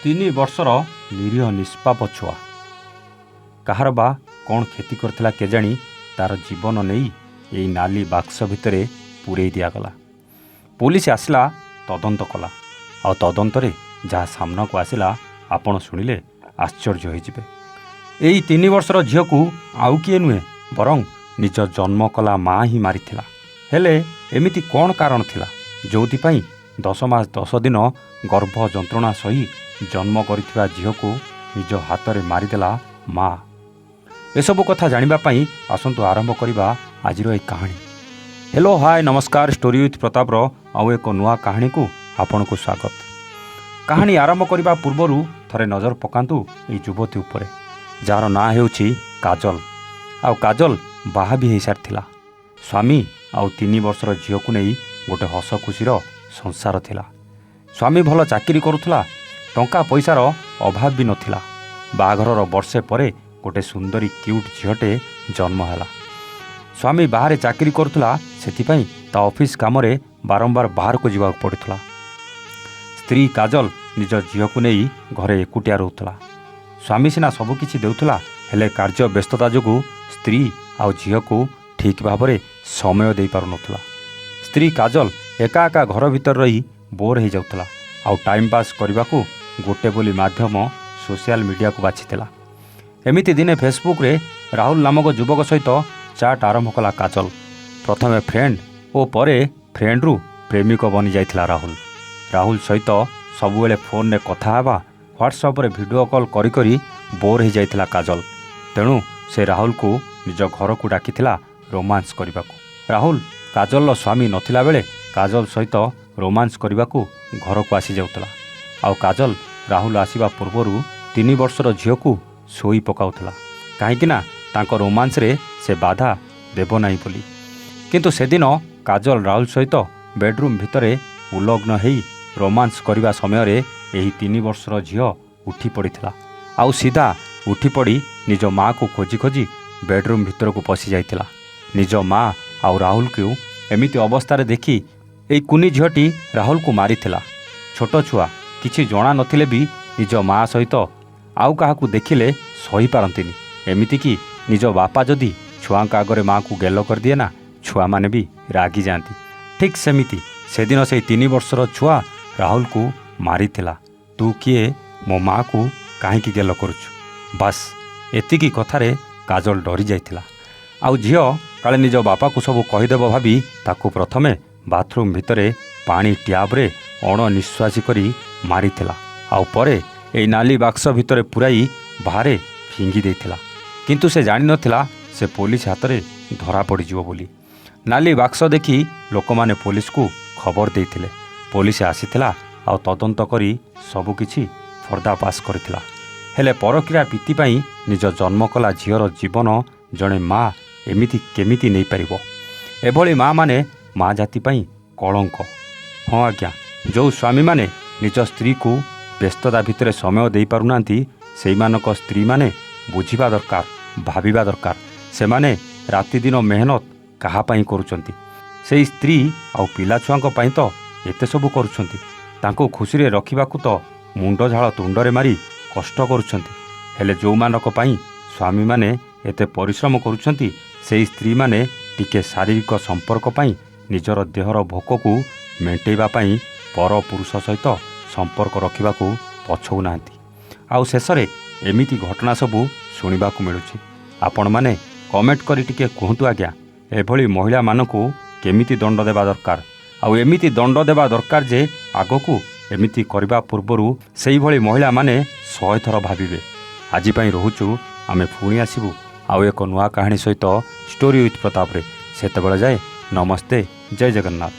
3 ବର୍ଷର ନିରୀହ ନିଷ୍ପାପ ଛୁଆ କାହାର ବା କ'ଣ କ୍ଷତି କରିଥିଲା କେଜାଣି ତାର ଜୀବନ ନେଇ ଏଇ ନାଲି ବାକ୍ସ ଭିତରେ ପୂରେଇ ଦିଆଗଲା। ପୋଲିସ ଆସିଲା, ତଦନ୍ତ କଲା। ଆଉ ତଦନ୍ତରେ ଯାହା ସାମ୍ନାକୁ ଆସିଲା ଆପଣ ଶୁଣିଲେ ଆଶ୍ଚର୍ଯ୍ୟ ହୋଇଯିବେ। ଏଇ 3 ବର୍ଷର ଝିଅକୁ ଆଉ କିଏ ନୁହେଁ ବରଂ ନିଜ ଜନ୍ମ କଲା ମା ହିଁ ମାରିଥିଲା। ହେଲେ ଏମିତି କ'ଣ କାରଣ ଥିଲା ଯେଉଁଥିପାଇଁ 10 ମାସ 10 ଦିନ ଗର୍ଭ ଯନ୍ତ୍ରଣା ସହି ଜନ୍ମ କରିଥିବା ଝିଅକୁ ନିଜ ହାତରେ ମାରିଦେଲା ମା? ଏସବୁ କଥା ଜାଣିବା ପାଇଁ ଆସନ୍ତୁ ଆରମ୍ଭ କରିବା ଆଜିର ଏହି କାହାଣୀ। ହ୍ୟାଲୋ ହାଏ ନମସ୍କାର, ଷ୍ଟୋରି ୱିଥ୍ ପ୍ରତାପର ଆଉ ଏକ ନୂଆ କାହାଣୀକୁ ଆପଣଙ୍କୁ ସ୍ୱାଗତ। କାହାଣୀ ଆରମ୍ଭ କରିବା ପୂର୍ବରୁ ଥରେ ନଜର ପକାନ୍ତୁ ଏହି ଯୁବତୀ ଉପରେ, ଯାହାର ନାଁ ହେଉଛି କାଜଲ। ଆଉ କାଜଲ ବାହା ବି ହୋଇସାରିଥିଲା। ସ୍ୱାମୀ ଆଉ 3 ବର୍ଷର ଝିଅକୁ ନେଇ ଗୋଟେ ହସ ଖୁସିର ସଂସାର ଥିଲା। ସ୍ୱାମୀ ଭଲ ଚାକିରି କରୁଥିଲା, ଟଙ୍କା ପଇସାର ଅଭାବ ବି ନଥିଲା। ବାହାଘରର ବର୍ଷେ ପରେ ଗୋଟେ ସୁନ୍ଦରୀ କ୍ୟୁଟ୍ ଝିଅଟେ ଜନ୍ମ ହେଲା। ସ୍ୱାମୀ ବାହାରେ ଚାକିରି କରୁଥିଲା, ସେଥିପାଇଁ ତା ଅଫିସ୍ କାମରେ ବାରମ୍ବାର ବାହାରକୁ ଯିବାକୁ ପଡ଼ୁଥିଲା। ସ୍ତ୍ରୀ କାଜଲ ନିଜ ଝିଅକୁ ନେଇ ଘରେ ଏକୁଟିଆ ରହୁଥିଲା। ସ୍ୱାମୀ ସିନା ସବୁକିଛି ଦେଉଥିଲା, ହେଲେ କାର୍ଯ୍ୟ ବ୍ୟସ୍ତତା ଯୋଗୁଁ ସ୍ତ୍ରୀ ଆଉ ଝିଅକୁ ଠିକ୍ ଭାବରେ ସମୟ ଦେଇପାରୁନଥିଲା। ସ୍ତ୍ରୀ କାଜଲ ଏକା ଏକା ଘର ଭିତରେ ରହି ବୋର୍ ହୋଇଯାଉଥିଲା। ଆଉ ଟାଇମ୍ ପାସ୍ କରିବାକୁ ଗୋଟେ ବୋଲି ମାଧ୍ୟମ ସୋସିଆଲ ମିଡ଼ିଆକୁ ବାଛିଥିଲା। ଏମିତି ଦିନେ ଫେସବୁକ୍ରେ ରାହୁଲ ନାମକ ଯୁବକ ସହିତ ଚାଟ୍ ଆରମ୍ଭ କଲା କାଜଲ। ପ୍ରଥମେ ଫ୍ରେଣ୍ଡ ଓ ପରେ ଫ୍ରେଣ୍ଡରୁ ପ୍ରେମିକ ବନିଯାଇଥିଲା ରାହୁଲ। ରାହୁଲ ସହିତ ସବୁବେଳେ ଫୋନ୍ରେ କଥା ହେବା, ହ୍ୱାଟ୍ସଆପ୍ରେ ଭିଡ଼ିଓ କଲ୍ କରି କରି ବୋର୍ ହୋଇଯାଇଥିଲା କାଜଲ। ତେଣୁ ସେ ରାହୁଲକୁ ନିଜ ଘରକୁ ଡାକିଥିଲା ରୋମାନ୍ସ କରିବାକୁ। ରାହୁଲ କାଜଲର ସ୍ୱାମୀ ନଥିଲା ବେଳେ କାଜଲ ସହିତ ରୋମାନ୍ସ କରିବାକୁ ଘରକୁ ଆସିଯାଉଥିଲା। ଆଉ କାଜଲ ରାହୁଲ ଆସିବା ପୂର୍ବରୁ 3 ବର୍ଷର ଝିଅକୁ ଶୋଇ ପକାଉଥିଲା, କାହିଁକିନା ତାଙ୍କ ରୋମାନ୍ସରେ ସେ ବାଧା ଦେବ ନାହିଁ ବୋଲି। କିନ୍ତୁ ସେଦିନ କାଜଲ ରାହୁଲ ସହିତ ବେଡରୁମ୍ ଭିତରେ ଉଲଗ୍ନ ହେଇ ରୋମାନ୍ସ କରିବା ସମୟରେ ଏହି 3 ବର୍ଷର ଝିଅ ଉଠି ପଡ଼ିଥିଲା। ଆଉ ସିଧା ଉଠିପଡ଼ି ନିଜ ମାଆକୁ ଖୋଜି ଖୋଜି ବେଡରୁମ୍ ଭିତରକୁ ପଶି ଯାଇଥିଲା। ନିଜ ମା ଆଉ ରାହୁଲକୁ ଏମିତି ଅବସ୍ଥାରେ ଦେଖି ଏଇ କୁନି ଝିଅଟି ରାହୁଲକୁ ମାରିଥିଲା। ଛୋଟ ଛୁଆ କିଛି ଜଣା ନଥିଲେ ବି ନିଜ ମା ସହିତ ଆଉ କାହାକୁ ଦେଖିଲେ ସହିପାରନ୍ତିନି। ଏମିତିକି ନିଜ ବାପା ଯଦି ଛୁଆଙ୍କ ଆଗରେ ମାଆକୁ ଗେଲ କରିଦିଏ ନା, ଛୁଆମାନେ ବି ରାଗିଯାଆନ୍ତି। ଠିକ୍ ସେମିତି ସେଦିନ ସେଇ 3 ବର୍ଷର ଛୁଆ ରାହୁଲକୁ ମାରିଥିଲା। ତୁ କିଏ, ମୋ ମାଆକୁ କାହିଁକି ଗେଲ କରୁଛୁ? ବାସ୍ ଏତିକି କଥାରେ କାଜଲ ଡରି ଯାଇଥିଲା। ଆଉ ଝିଅ କାଳେ ନିଜ ବାପାକୁ ସବୁ କହିଦେବ ଭାବି ତାକୁ ପ୍ରଥମେ ବାଥରୁମ୍ ଭିତରେ ପାଣି ଟ୍ୟାବ୍ରେ ଅଣନିଶ୍ୱାସୀ କରି ମାରିଥିଲା। ଆଉ ପରେ ଏଇ ନାଲି ବାକ୍ସ ଭିତରେ ପୁରାଇ ବାହାରେ ଫିଙ୍ଗି ଦେଇଥିଲା। କିନ୍ତୁ ସେ ଜାଣିନଥିଲା ସେ ପୋଲିସ ହାତରେ ଧରା ପଡ଼ିଯିବ ବୋଲି। ନାଲି ବାକ୍ସ ଦେଖି ଲୋକମାନେ ପୋଲିସକୁ ଖବର ଦେଇଥିଲେ। ପୋଲିସ ଆସିଥିଲା ଆଉ ତଦନ୍ତ କରି ସବୁକିଛି ପର୍ଦ୍ଦାଫାଶ କରିଥିଲା। ହେଲେ ପରକୀୟା ପ୍ରୀତି ପାଇଁ ନିଜ ଜନ୍ମ କଲା ଝିଅର ଜୀବନ ଜଣେ ମା ଏମିତି କେମିତି ନେଇପାରିବ? ଏଭଳି ମାଆମାନେ ମା ଜାତି ପାଇଁ କଳଙ୍କ। ହଁ ଆଜ୍ଞା, ଯେଉଁ ସ୍ୱାମୀମାନେ ନିଜ ସ୍ତ୍ରୀକୁ ବ୍ୟସ୍ତତା ଭିତରେ ସମୟ ଦେଇପାରୁନାହାନ୍ତି, ସେଇମାନଙ୍କ ସ୍ତ୍ରୀମାନେ ବୁଝିବା ଦରକାର, ଭାବିବା ଦରକାର ସେମାନେ ରାତିଦିନ ମେହନତ କାହା ପାଇଁ କରୁଛନ୍ତି। ସେଇ ସ୍ତ୍ରୀ ଆଉ ପିଲାଛୁଆଙ୍କ ପାଇଁ ତ ଏତେ ସବୁ କରୁଛନ୍ତି। ତାଙ୍କୁ ଖୁସିରେ ରଖିବାକୁ ତ ମୁଣ୍ଡଝାଳ ତୁଣ୍ଡରେ ମାରି କଷ୍ଟ କରୁଛନ୍ତି। ହେଲେ ଯେଉଁମାନଙ୍କ ପାଇଁ ସ୍ୱାମୀମାନେ ଏତେ ପରିଶ୍ରମ କରୁଛନ୍ତି, ସେଇ ସ୍ତ୍ରୀମାନେ ଟିକେ ଶାରୀରିକ ସମ୍ପର୍କ ପାଇଁ ନିଜର ଦେହର ଭୋକକୁ ମେଣ୍ଟେଇବା ପାଇଁ ପର ପୁରୁଷ ସହିତ ସମ୍ପର୍କ ରଖିବାକୁ ପଛଉନାହାନ୍ତି। ଆଉ ଶେଷରେ ଏମିତି ଘଟଣା ସବୁ ଶୁଣିବାକୁ ମିଳୁଛି। ଆପଣମାନେ କମେଣ୍ଟ କରି ଟିକେ କୁହନ୍ତୁ ଆଜ୍ଞା, ଏଭଳି ମହିଳାମାନଙ୍କୁ କେମିତି ଦଣ୍ଡ ଦେବା ଦରକାର? ଆଉ ଏମିତି ଦଣ୍ଡ ଦେବା ଦରକାର ଯେ ଆଗକୁ ଏମିତି କରିବା ପୂର୍ବରୁ ସେଇଭଳି ମହିଳାମାନେ 100 ଥର ଭାବିବେ। ଆଜି ପାଇଁ ରହୁଛୁ, ଆମେ ପୁଣି ଆସିବୁ ଆଉ ଏକ ନୂଆ କାହାଣୀ ସହିତ ଷ୍ଟୋରି ୱିଥ୍ ପ୍ରତାପରେ। ସେତେବେଳେ ଯାଏ ନମସ୍ତେ, ଜୟ ଜଗନ୍ନାଥ।